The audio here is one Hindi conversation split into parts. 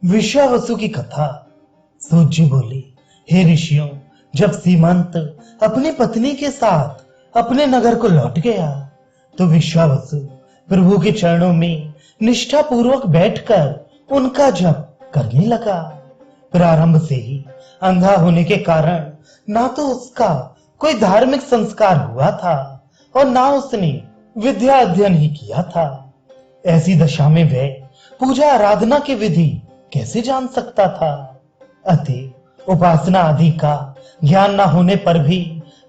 विश्वावसु की कथा। सूत जी बोली, हे ऋषियों, जब सीमंत अपनी पत्नी के साथ अपने नगर को लौट गया तो विश्वावसु प्रभु के चरणों में निष्ठा पूर्वक बैठकर उनका जप करने लगा। प्रारंभ से ही अंधा होने के कारण ना तो उसका कोई धार्मिक संस्कार हुआ था और ना उसने विद्या अध्ययन ही किया था। ऐसी दशा में वह पूजा आराधना की विधि कैसे जान सकता था। अतः उपासना आदि का ज्ञान न होने पर भी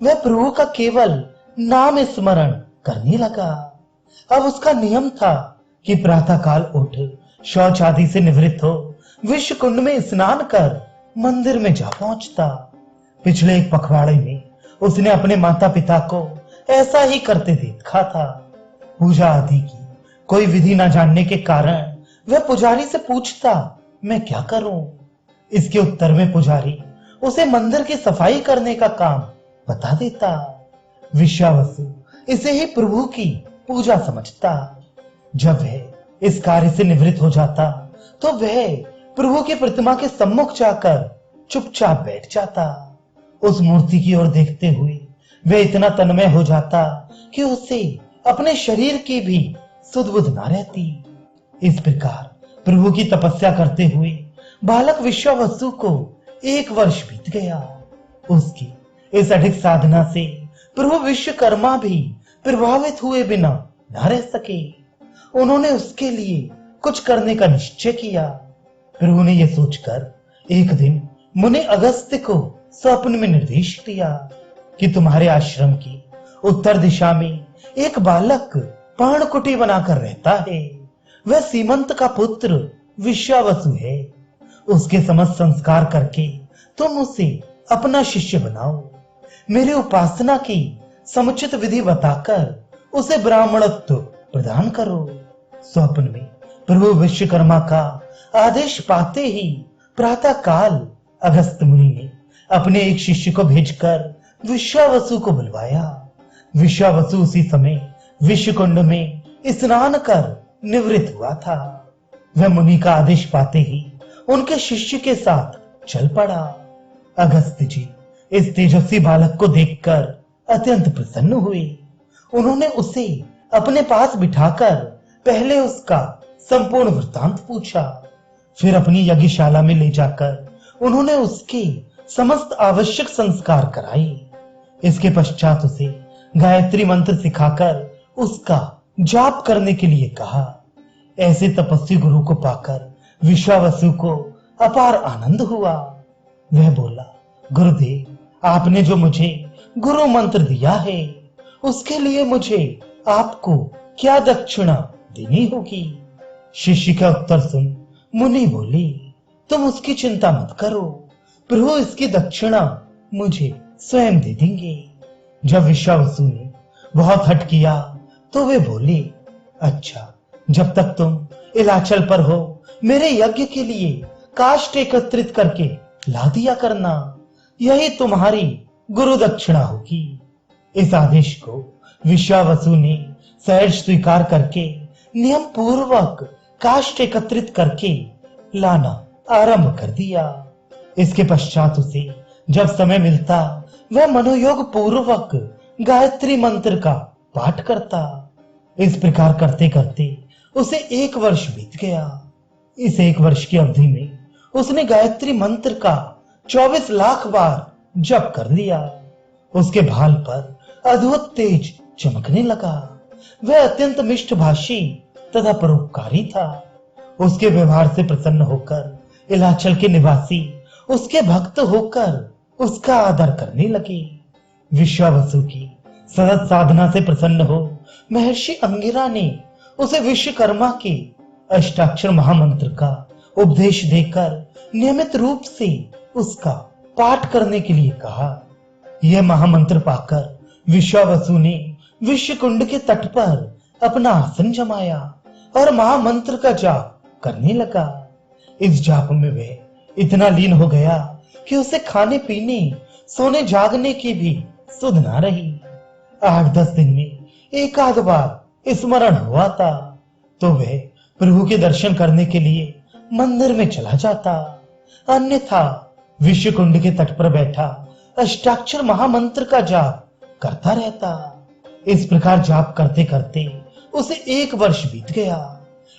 वह प्रभु का केवल नाम स्मरण करने लगा। अब उसका नियम था कि प्रातः काल उठ शौच आदि से निवृत्त हो विश्व कुंड में स्नान कर मंदिर में जा पहुंचता। पिछले एक पखवाड़े में उसने अपने माता पिता को ऐसा ही करते देखा था। पूजा आदि की कोई विधि न जानने के कारण वह पुजारी से पूछता, मैं क्या करूं? इसके उत्तर में पुजारी उसे मंदिर की सफाई करने का काम बता देता। विश्वावसु इसे ही प्रभु की पूजा समझता। जब वह इस कार्य से निवृत्त हो जाता तो वह प्रभु की प्रतिमा के सम्मुख जाकर चुपचाप बैठ जाता। उस मूर्ति की ओर देखते हुए वह इतना तन्मय हो जाता कि उसे अपने शरीर की भी सुध-बुध न रहती। इस प्रकार प्रभु की तपस्या करते हुए बालक विश्वावसु को 1 वर्ष बीत गया। उसकी इस अधिक साधना से प्रभु विश्वकर्मा भी प्रभावित हुए बिना न रह सके। उन्होंने उसके लिए कुछ करने का निश्चय किया। प्रभु ने यह सोचकर एक दिन मुनि अगस्त्य को स्वप्न में निर्देश दिया कि तुम्हारे आश्रम की उत्तर दिशा में एक बालक पर्णकुटी बनाकर रहता है। वह सीमंत का पुत्र विश्वावसु है। उसके समस्त संस्कार करके तुम उसे अपना शिष्य बनाओ। मेरी उपासना की समुचित विधि बताकर उसे ब्राह्मणत्व प्रदान करो। स्वप्न में प्रभु विश्वकर्मा का आदेश पाते ही प्रातः काल अगस्त्य मुनि ने अपने एक शिष्य को भेजकर विश्वावसु को बुलवाया। विश्वावसु उसी समय विश्वकुंड में स्नान कर निवृत्त हुआ था। वह मुनि का आदेश पाते ही उनके शिष्य के साथ चल पड़ा। अगस्त्य जी इस तेजस्वी बालक को देखकर अत्यंत प्रसन्न हुए। उन्होंने उसे अपने पास बिठाकर पहले उसका संपूर्ण वृत्तांत पूछा। फिर अपनी यज्ञशाला में ले जाकर उन्होंने उसके समस्त आवश्यक संस्कार कराए। इसके पश्चात उसे गायत्री मंत्र सिखाकर उसका जाप करने के लिए कहा। ऐसे तपस्वी गुरु को पाकर विश्वावसु को अपार आनंद हुआ। वह बोला, गुरुदेव, आपने जो मुझे गुरु मंत्र दिया है उसके लिए मुझे आपको क्या दक्षिणा देनी होगी? शिष्य का उत्तर सुन मुनि बोली, तुम उसकी चिंता मत करो, प्रभु इसकी दक्षिणा मुझे स्वयं दे देंगे। जब विश्वावसु ने बहुत हठ किया तो वे बोले, अच्छा, जब तक तुम इलाचल पर हो मेरे यज्ञ के लिए काष्ठ एकत्रित करके ला दिया करना, यही तुम्हारी गुरु दक्षिणा होगी। इस आदेश को विश्वावसु ने सहर्ष स्वीकार करके नियम पूर्वक काष्ठ एकत्रित करके लाना आरंभ कर दिया। इसके पश्चात उसे जब समय मिलता वह मनोयोग पूर्वक गायत्री मंत्र का पाठ करता। इस प्रकार करते करते उसे 1 वर्ष बीत गया। इस 1 वर्ष की अवधि में उसने गायत्री मंत्र का 24 लाख बार जप कर लिया। उसके भाल पर अद्भुत तेज चमकने लगा। वह अत्यंत मिष्टभाषी तथा परोपकारी था। उसके व्यवहार से प्रसन्न होकर इलाचल के निवासी उसके भक्त होकर उसका आदर करने लगे। विश्वावसु की सतत साधना से प्रसन्न हो महर्षि अंगिरा ने उसे विश्वकर्मा के अष्टाक्षर महामंत्र का उपदेश देकर नियमित रूप से उसका पाठ करने के लिए कहा। यह महामंत्र पाकर विश्वावसु ने विश्वकुंड के तट पर अपना आसन जमाया और महामंत्र का जाप करने लगा। इस जाप में वह इतना लीन हो गया कि उसे खाने पीने सोने जागने की भी सुध ना रही। 8-10 दिन में एक आध बार स्मरण हुआ था तो वह प्रभु के दर्शन करने के लिए मंदिर में चला जाता, अन्यथा विश्वकुंड के तट पर बैठा अष्टाक्षर महामंत्र का जाप करता रहता। इस प्रकार जाप करते करते उसे 1 वर्ष बीत गया।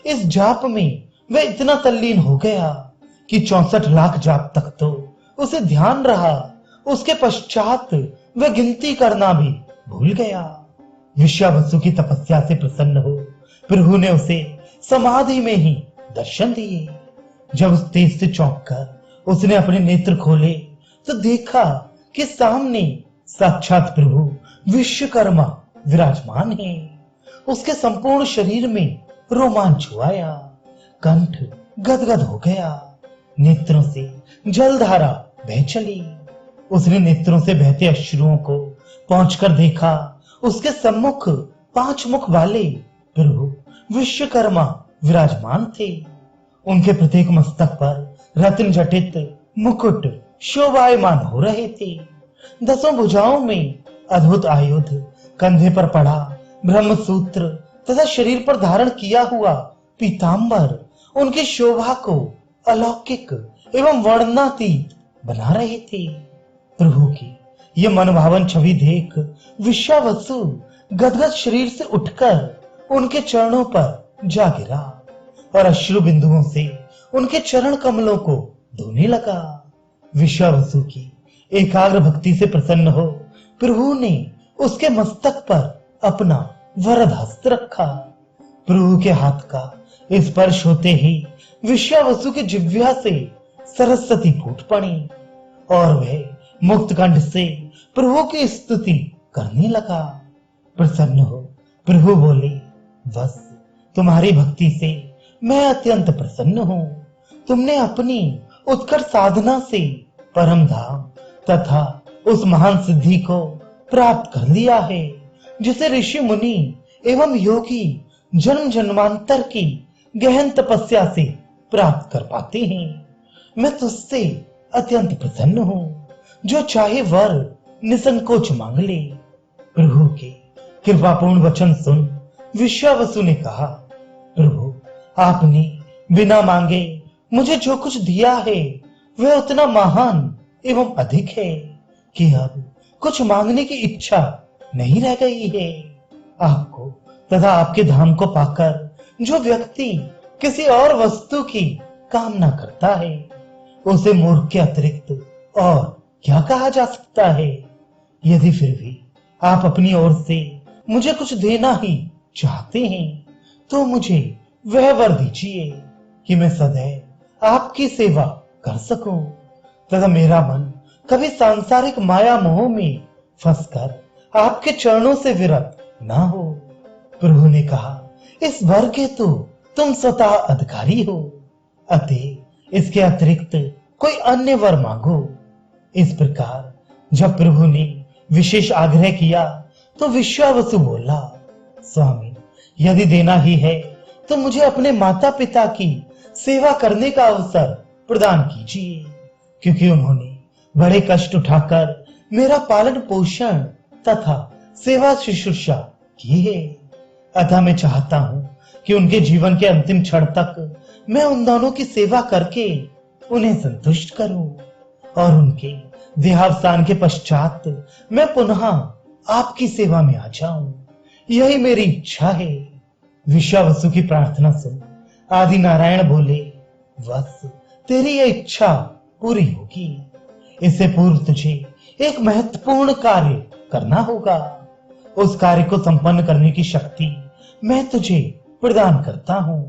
इस जाप में वह इतना तल्लीन हो गया कि 64 लाख जाप तक तो उसे ध्यान रहा। उसके पश्चात वह गिनती करना भी भूल गया। विश्वावसु की तपस्या से प्रसन्न हो प्रभु ने उसे समाधि में ही दर्शन दिए। जब उस तेज से चौंक कर उसने अपने नेत्र खोले तो देखा कि सामने साक्षात प्रभु विश्वकर्मा विराजमान है। उसके संपूर्ण शरीर में रोमांच हुआ, कंठ गदगद हो गया, नेत्रों से जलधारा बह चली। उसने नेत्रों से बहते अश्रुओं को पहुंचकर देखा। उसके सम्मुख 5 मुख वाले प्रभु विश्वकर्मा विराजमान थे। उनके प्रत्येक मस्तक पर रत्न जटित मुकुट शोभायमान हो रहे थे। 10 भुजाओं में अद्भुत आयुध, कंधे पर पड़ा ब्रह्मसूत्र तथा शरीर पर धारण किया हुआ पीतांबर उनकी शोभा को अलौकिक एवं वर्णनातीत बना रहे थे। प्रभु की यह मनभावन छवि देख विश्वावसु गदगद शरीर से उठकर उनके चरणों पर जा गिरा और अश्रु बिंदुओं से उनके चरण कमलों को धोने लगा। विश्वावसु की एकाग्र भक्ति से प्रसन्न हो प्रभु ने उसके मस्तक पर अपना वरद हस्त रखा। प्रभु के हाथ का स्पर्श होते ही विश्वावसु की जिह्वा से सरस्वती फूट पड़ी और वह मुक्त कंठ से प्रभु की स्तुति करने लगा। प्रसन्न हो प्रभु बोले, बस तुम्हारी भक्ति से मैं अत्यंत प्रसन्न हूं। तुमने अपनी उत्कट साधना से परम धाम तथा उस महान सिद्धि को प्राप्त कर लिया है जिसे ऋषि मुनि एवं योगी जन्म जन्मांतर की गहन तपस्या से प्राप्त कर पाते हैं। मैं तुझसे अत्यंत प्रसन्न हूं। जो चाहे वर निसंकोच मांग ले। प्रभु के कृपापूर्ण वचन सुन विश्वावसु ने कहा, प्रभु आपने बिना मांगे मुझे जो कुछ दिया है वह उतना महान एवं अधिक है कि अब कुछ मांगने की इच्छा नहीं रह गई है। आपको तथा आपके धाम को पाकर जो व्यक्ति किसी और वस्तु की कामना करता है उसे मूर्ख के अतिरिक्त और क्या कहा जा सकता है। यदि फिर भी आप अपनी ओर से मुझे कुछ देना ही चाहते हैं तो मुझे वह वर दीजिए कि मैं सदैव आपकी सेवा कर सकूं तथा मेरा मन कभी सांसारिक माया मोह में फंसकर आपके चरणों से विरत ना हो। प्रभु ने कहा, इस वर के तो तुम स्वतः अधिकारी हो, अतः इसके अतिरिक्त कोई अन्य वर मांगो। इस प्रकार जब प्रभु ने विशेष आग्रह किया तो विश्वावसु बोला, स्वामी यदि देना ही है तो मुझे अपने माता पिता की सेवा करने का अवसर प्रदान कीजिए, क्योंकि उन्होंने बड़े कष्ट उठाकर मेरा पालन पोषण तथा सेवा शुश्रूषा की है। अतः मैं चाहता हूं कि उनके जीवन के अंतिम क्षण तक मैं उन दोनों की सेवा करके उन्हें संतुष्ट करूं और उनके देहावसान के पश्चात मैं पुनः आपकी सेवा में आ जाऊं। यही मेरी इच्छा है। विश्वावसु की प्रार्थना सुन आदि नारायण बोले, बस तेरी यह इच्छा पूरी होगी। इससे पूर्व तुझे एक महत्वपूर्ण कार्य करना होगा। उस कार्य को संपन्न करने की शक्ति मैं तुझे प्रदान करता हूं।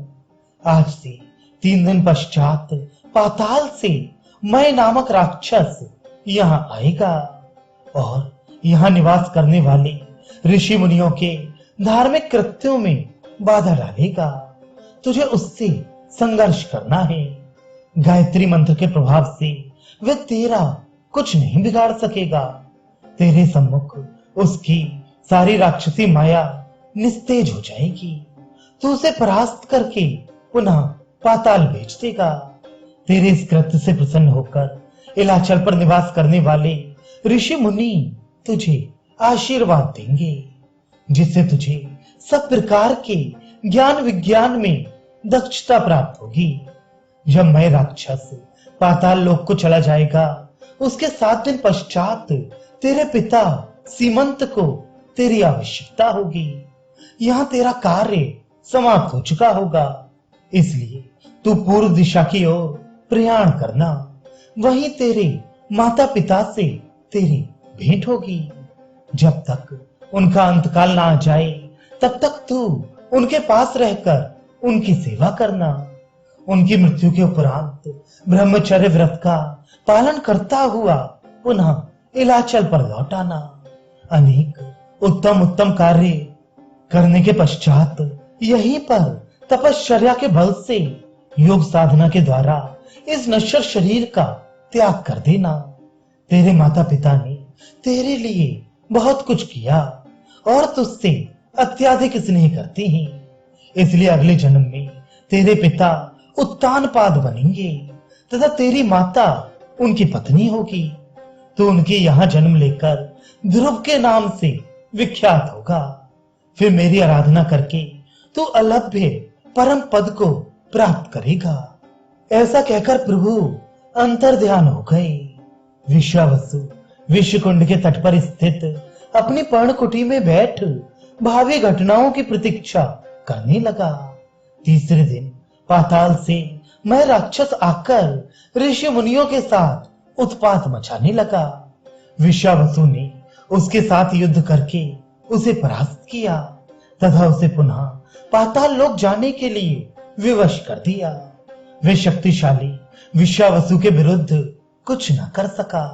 आज से 3 दिन पश्चात पाताल से मैं नामक राक्षस यहाँ आएगा और यहाँ निवास करने वाले ऋषि मुनियों के धार्मिक कृत्यों में बाधा डालेगा। तुझे उससे संघर्ष करना है। गायत्री मंत्र के प्रभाव से वह तेरा कुछ नहीं बिगाड़ सकेगा। तेरे सम्मुख उसकी सारी राक्षसी माया निस्तेज हो जाएगी। तू उसे परास्त करके पुनः पाताल भेज देगा। तेरे इस कृत्य से प्रसन्न होकर इलाचल पर निवास करने वाले ऋषि मुनि तुझे आशीर्वाद देंगे, जिससे तुझे सब प्रकार के ज्ञान विज्ञान में दक्षता प्राप्त होगी। जब मैं राक्षस पाताल लोक को चला जाएगा, उसके 7 दिन पश्चात तेरे पिता सीमंत को तेरी आवश्यकता होगी। यहाँ तेरा कार्य समाप्त हो चुका होगा, इसलिए तू पूर्व दिशा की ओर प्रयाण करना। वहीं तेरे माता पिता से तेरी भेंट होगी। जब तक उनका अंतकाल ना आ जाए, तब तक तू उनके पास रहकर उनकी सेवा करना। उनकी मृत्यु के उपरांत ब्रह्मचर्य व्रत का पालन करता हुआ पुनः इलाचल पर लौट आना। अनेक उत्तम उत्तम कार्य करने के पश्चात यहीं पर तपश्चर्या के बल से योग साधना के द्वारा इस नश्वर शरीर का त्याग कर देना। तेरे माता पिता ने तेरे लिए बहुत कुछ किया और तुझसे अत्याधिक स्नेह करते हैं, इसलिए अगले जन्म में तेरे पिता उत्तानपाद बनेंगे तथा तेरी माता उनकी पत्नी होगी। तो उनके यहाँ जन्म लेकर ध्रुव के नाम से विख्यात होगा। फिर मेरी आराधना करके तू अलभ्य परम पद को प्राप्त करेगा। ऐसा कहकर प्रभु अंतर ध्यान हो गए। विश्वावसु विश्वकुंड के तट पर स्थित अपनी पर्णकुटी में बैठ भावी घटनाओं की प्रतीक्षा करने लगा। तीसरे दिन पाताल से मैं राक्षस आकर ऋषि मुनियों के साथ उत्पात मचाने लगा। विश्वावसु ने उसके साथ युद्ध करके उसे परास्त किया तथा उसे पुनः पाताल लोक जाने के लिए विवश कर दिया। वे शक्तिशाली विश्वावसु के विरुद्ध कुछ न कर सका।